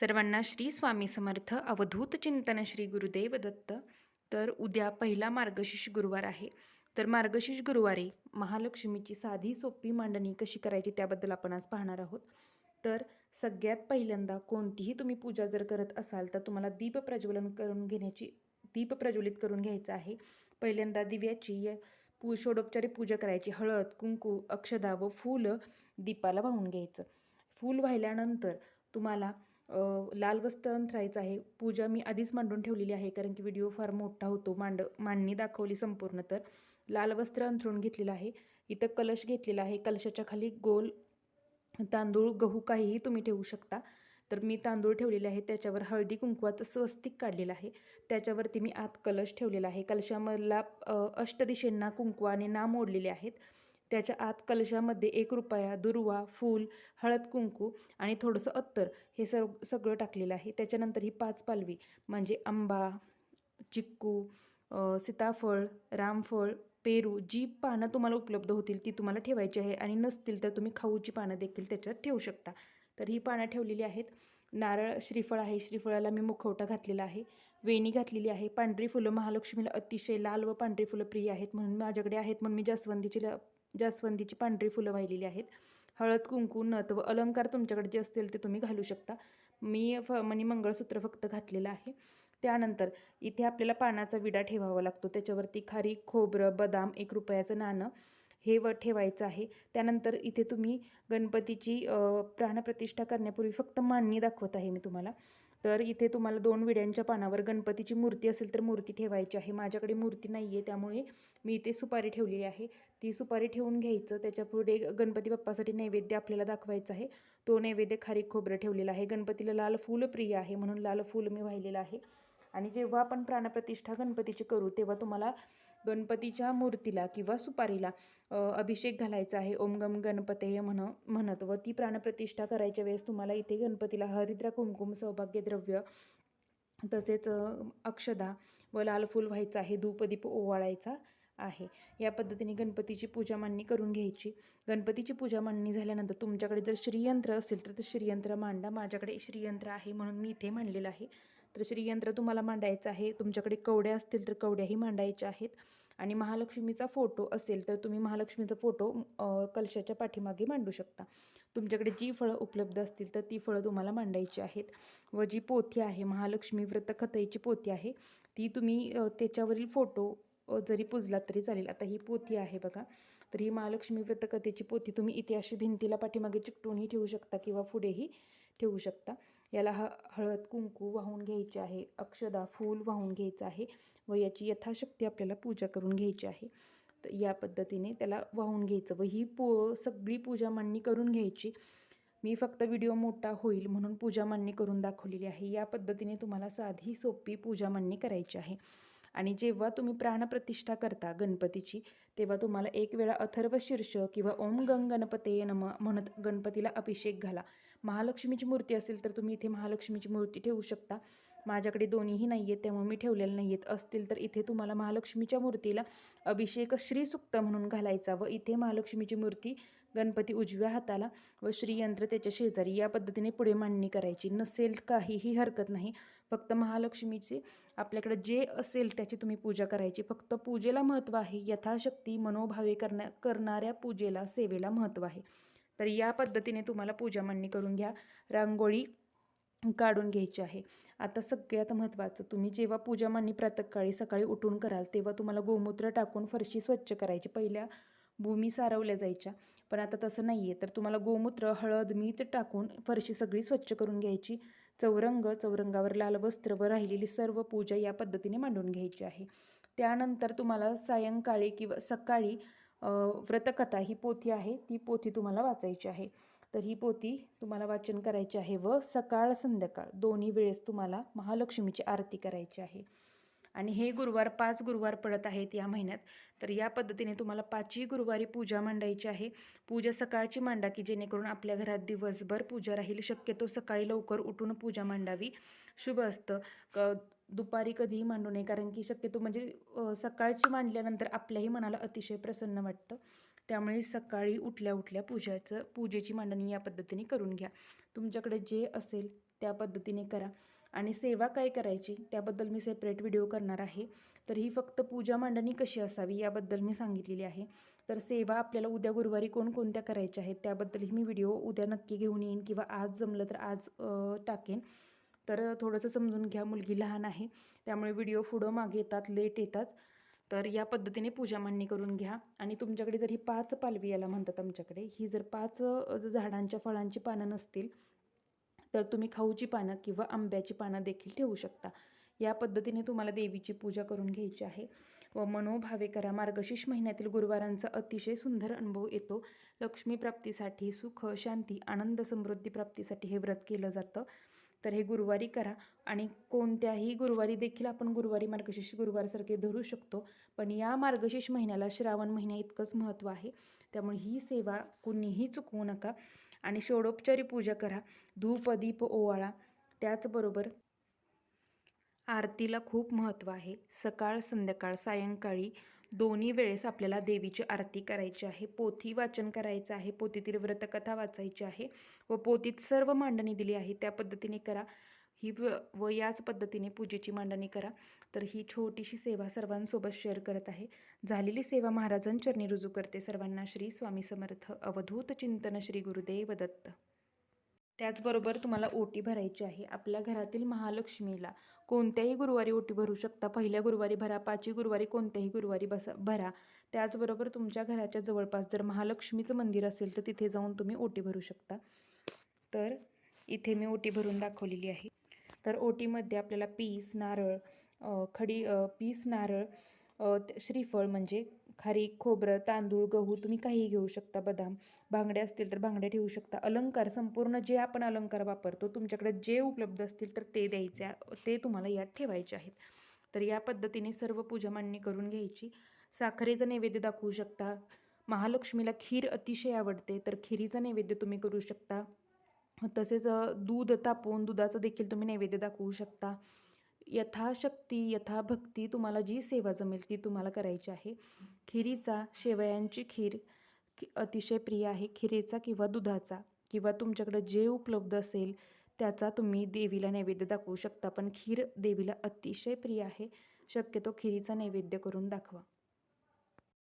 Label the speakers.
Speaker 1: सर्वांना श्री स्वामी समर्थ अवधूत चिंतन श्री गुरुदेव दत्त. तर उद्या पहिला मार्गशीर्ष गुरुवार आहे. तर मार्गशीर्ष गुरुवारी महालक्ष्मीची साधी सोपी मांडणी कशी करायची त्याबद्दल आपण आज पाहणार आहोत. तर सगळ्यात पहिल्यांदा कोणतीही तुम्ही पूजा जर करत असाल तर तुम्हाला दीप प्रज्वलित करून घ्यायचं आहे. पहिल्यांदा दिव्याची षोडोपचारी पूजा करायची. हळद, कुंकू, अक्षदा व फूल दीपाला वाहून घ्यायचं. फूल वाहिल्यानंतर तुम्हाला लाल वस्त्र अंथरायचं आहे. पूजा मी आधीच मांडून ठेवलेली आहे कारण की व्हिडिओ फार मोठा होतो. मांडणी दाखवली संपूर्ण. तर लाल वस्त्र अंथरून घेतलेलं आहे. इथं कलश घेतलेला आहे. कलशाच्या खाली गोल तांदूळ, गहू काहीही तुम्ही ठेवू शकता. तर मी तांदूळ ठेवलेले आहे. त्याच्यावर हळदी कुंकवाचं स्वस्तिक काढलेलं आहे. त्याच्यावरती मी आत कलश ठेवलेला आहे. कलशामधला अष्टदिशेंना कुंकवाने नाम ओढलेले आहेत. त्याच्या आत कलशामध्ये 1 रुपया, दुर्वा, फूल, हळद, कुंकू आणि थोडंसं अत्तर हे सगळं टाकलेलं आहे. त्याच्यानंतर ही 5 पालवी म्हणजे आंबा, चिक्कू, सीताफळ, रामफळ, पेरू जी पानं तुम्हाला उपलब्ध होतील ती तुम्हाला ठेवायची आहे आणि नसतील तर तुम्ही खाऊची पानं देखील त्याच्यात ठेवू शकता. तर ही पानं ठेवलेली आहेत. नारळ, श्रीफळ आहे. श्रीफळाला मी मुखवटा घातलेला आहे. वेणी घातलेली आहे. पांढरी फुलं महालक्ष्मीला अतिशय लाल व पांढरी फुलं प्रिय आहेत म्हणून माझ्याकडे आहेत म्हणून मी जास्वंदीची पांढरी फुलं वाहिलेली आहेत. हळद, कुंकू, नथ व अलंकार तुमच्याकडे जे असतील ते तुम्ही घालू शकता. मी मणी मंगळसूत्र फक्त घातलेलं आहे. त्यानंतर इथे आपल्याला पानाचा विडा ठेवावा लागतो. त्याच्यावरती खारीक, खोबरं, बदाम, 1 रुपयाचं नाणं हे ठेवायचं आहे. त्यानंतर इथे तुम्ही गणपतीची प्राणप्रतिष्ठा करण्यापूर्वी फक्त मांडणी दाखवत आहे मी तुम्हाला. तर इथे तुम्हाला 2 विड्यांच्या पानावर गणपतीची मूर्ती असेल तर मूर्ती ठेवायची आहे. माझ्याकडे मूर्ती नाही आहे त्यामुळे मी इथे सुपारी ठेवलेली आहे. ती सुपारी ठेवून घ्यायचं. त्याच्यापुढे गणपती बाप्पासाठी नैवेद्य आपल्याला दाखवायचा आहे. तो नैवेद्य खारीक खोबरं ठेवलेला आहे. गणपतीला लाल फूल प्रिय आहे म्हणून लाल फूल मी वाहिलेलं आहे. आणि जेव्हा आपण प्राणप्रतिष्ठा गणपतीची करू तेव्हा तुम्हाला गणपतीच्या मूर्तीला किंवा सुपारीला अभिषेक घालायचा आहे. ओम गम गणपतये म्हणत व ती प्राणप्रतिष्ठा करायच्या वेळेस तुम्हाला इथे गणपतीला हरिद्रा, कुंकुम, सौभाग्यद्रव्य तसेच अक्षदा व लाल फूल व्हायचं आहे. धूपदीप ओवाळायचा आहे. या पद्धतीने गणपतीची पूजा मांडणी करून घ्यायची. गणपतीची पूजा मांडणी झाल्यानंतर तुमच्याकडे जर श्रीयंत्र असेल तर ते श्रीयंत्र मांडा. माझ्याकडे श्रीयंत्र आहे म्हणून मी इथे मांडलेलं आहे. तर श्रीयंत्र तुम्हाला मांडायचं आहे. तुमच्याकडे कवड्या असतील तर कवड्याही मांडायच्या आहेत. आणि महालक्ष्मीचा फोटो असेल तर तुम्ही महालक्ष्मीचा फोटो कलशाच्या पाठीमागे मांडू शकता. तुमच्याकडे जी फळं उपलब्ध असतील तर ती फळं तुम्हाला मांडायची आहेत. व जी पोथी आहे महालक्ष्मी व्रतकथेची पोथी आहे ती तुम्ही त्याच्यावरील फोटो जरी पुजला तरी चालेल. आता ही पोथी आहे बघा. तर ही महालक्ष्मी व्रतकथेची पोथी तुम्ही इथे अशी भिंतीला पाठीमागे चिकटूनही ठेवू शकता किंवा पुढेही ठेवू शकता. याला हळद, कुंकू वाहून घ्यायचे आहे. अक्षदा, फूल वाहून घ्यायचं आहे व याची यथाशक्ती आपल्याला पूजा करून घ्यायची आहे. तर या पद्धतीने त्याला वाहून घ्यायचं व ही सगळी पूजा मांडणी करून घ्यायची. मी फक्त व्हिडिओ मोठा होईल म्हणून पूजा मांडणी करून दाखवलेली आहे. या पद्धतीने तुम्हाला साधी सोपी पूजा मांडणी करायची आहे. आणि जेव्हा तुम्ही प्राणप्रतिष्ठा करता गणपतीची तेव्हा तुम्हाला 1 वेळा अथर्वशीर्ष किंवा ओम गंग गणपतये नमः म्हणत गणपतीला अभिषेक घाला. महालक्ष्मीची मूर्ती असेल तर तुम्ही इथे महालक्ष्मीची मूर्ती ठेवू शकता. माझ्याकडे दोन्हीही नाही आहेत त्यामुळे मी ठेवलेले नाही आहेत. असतील तर इथे तुम्हाला महालक्ष्मीच्या मूर्तीला अभिषेक श्रीसुक्त म्हणून घालायचा व इथे महालक्ष्मीची मूर्ती, गणपती उजव्या हाताला व श्रीयंत्र त्याच्या शेजारी या पद्धतीने पुढे मांडणी करायची. नसेल काहीही हरकत नाही. फक्त महालक्ष्मीचे आपल्याकडे जे असेल त्याची तुम्ही पूजा करायची. फक्त पूजेला महत्त्व आहे. यथाशक्ती मनोभावे करणाऱ्या पूजेला, सेवेला महत्त्व आहे. तर या पद्धतीने तुम्हाला पूजा मांडणी करून घ्या. रांगोळी काढून घ्यायची आहे. आता सगळ्यात महत्त्वाचं, तुम्ही जेव्हा पूजा मांडणी प्रातःकाळी सकाळी उठून कराल तेव्हा तुम्हाला गोमूत्र टाकून फरशी स्वच्छ करायची. पहिल्या भूमी सारवल्या जायच्या पण आता तसं नाही आहे. तर तुम्हाला गोमूत्र, हळद, मीठ टाकून फरशी सगळी स्वच्छ करून घ्यायची. चौरंगावर लाल वस्त्र व राहिलेली सर्व पूजा या पद्धतीने मांडून घ्यायची आहे. त्यानंतर तुम्हाला सायंकाळी किंवा सकाळी व्रतकथा ही पोथी आहे ती पोथी तुम्हाला वाचायची आहे. तर ही पोथी तुम्हाला वाचन करायची आहे व सकाळ संध्याकाळ दोन्ही वेळेस तुम्हाला महालक्ष्मीची आरती करायची आहे. आणि हे गुरुवार 5 गुरुवार पडत आहेत या महिन्यात. तर या पद्धतीने तुम्हाला 5ही गुरुवारी पूजा मांडायची आहे. पूजा सकाळची मांडा की जेणेकरून आपल्या घरात दिवसभर पूजा राहील. शक्यतो सकाळी लवकर उठून पूजा मांडावी, शुभ असतं. दुपारी कधीही मांडू नये कारण की शक्यतो म्हणजे सकाळची मांडल्यानंतर आपल्याही मनाला अतिशय प्रसन्न वाटतं. त्यामुळे सकाळी उठल्या उठल्या पूजेची मांडणी या पद्धतीने करून घ्या. तुमच्याकडे जे असेल त्या पद्धतीने करा. आणि सेवा काय करायची त्याबद्दल मी सेपरेट व्हिडिओ करणार आहे. तर ही फक्त पूजा मांडणी कशी असावी याबद्दल मी सांगितलेली आहे. तर सेवा आपल्याला उद्या गुरुवारी कोणकोणत्या करायच्या आहेत त्याबद्दलही मी व्हिडिओ उद्या नक्की घेऊन येईन, किंवा आज जमलं तर आज टाकेन. तर थोडंसं समजून घ्या, मुलगी लहान आहे त्यामुळे व्हिडिओ पुढं मागे येतात, लेट येतात. तर या पद्धतीने पूजा मांडणी करून घ्या. आणि तुमच्याकडे जर ही 5 पालवी याला म्हणतात आमच्याकडे, ही जर 5 झाडांच्या फळांची पानं नसतील तर तुम्ही खाऊची पानं किंवा आंब्याची पानं देखील ठेवू शकता. या पद्धतीने तुम्हाला देवीची पूजा करून घ्यायची आहे. व मनोभावे करा. मार्गशीर्ष महिन्यातील गुरुवारांचा अतिशय सुंदर अनुभव येतो. लक्ष्मी प्राप्तीसाठी, सुख, शांती, आनंद, समृद्धी प्राप्तीसाठी हे व्रत केलं जातं. तर हे गुरुवारी करा. आणि कोणत्याही गुरुवारी देखील आपण गुरुवारी मार्गशीर्ष गुरुवारसारखे धरू शकतो, पण या मार्गशीर्ष महिन्याला श्रावण महिन्या इतकंच महत्त्व आहे. त्यामुळे ही सेवा कुणीही चुकवू नका. आणि षोडोपचारी पूजा करा. धूप दीप ओवाळा. त्याचबरोबर आरतीला खूप महत्त्व आहे. सकाळ संध्याकाळ सायंकाळी दोन्ही वेळेस आपल्याला देवीची आरती करायची आहे. पोथी वाचन करायचं आहे, पोथीतील व्रतकथा वाचायची आहे व पोथीत सर्व मांडणी दिली आहे त्या पद्धतीने करा. व याच पद्धतीने पूजेची मांडणी करा. तर ही छोटीशी सेवा सर्वांसोबत शेअर करत आहे. झालेली सेवा महाराजांचरणी रुजू करते. सर्वांना श्री स्वामी समर्थ. अवधूत चिंतन श्री गुरुदेव दत्त. त्याचबरोबर तुम्हाला ओटी भरायची आहे. आपल्या घरातील महालक्ष्मीला कोणत्याही गुरुवारी ओटी भरू शकता. पहिल्या गुरुवारी भरा, 5ही गुरुवारी कोणत्याही गुरुवारी भरा. त्याचबरोबर तुमच्या घराच्या जवळपास जर महालक्ष्मीचं मंदिर असेल तर तिथे जाऊन तुम्ही ओटी भरू शकता. तर इथे मी ओटी भरून दाखवलेली आहे. तर ओटीमध्ये आपल्याला पीस, नारळ, पीस, नारळ, श्रीफळ म्हणजे खारीक, खोबरं, तांदूळ, गहू तुम्ही काहीही घेऊ शकता. बदाम, बांगड्या असतील तर बांगड्या ठेवू शकता. अलंकार संपूर्ण जे आपण अलंकार वापरतो तुमच्याकडे जे उपलब्ध असतील तर ते द्यायचे, ते तुम्हाला यात ठेवायचे आहेत. तर या पद्धतीने सर्व पूजा मांडणी करून घ्यायची. साखरेचा नैवेद्य दाखवू शकता. महालक्ष्मीला खीर अतिशय आवडते तर खिरीचा नैवेद्य तुम्ही करू शकता. तसेच दूध तापवून दुधाचं देखील तुम्ही नैवेद्य दाखवू शकता. यथाशक्ती यथाभक्ती तुम्हाला जी सेवा जमेल ती तुम्हाला करायची आहे. खिरीचा, शेवयांची खीर अतिशय प्रिय आहे. खिरीचा किंवा दुधाचा किंवा तुमच्याकडे जे उपलब्ध असेल त्याचा तुम्ही देवीला नैवेद्य दाखवू शकता. पण खीर देवीला अतिशय प्रिय आहे. शक्यतो खिरीचा नैवेद्य करून दाखवा.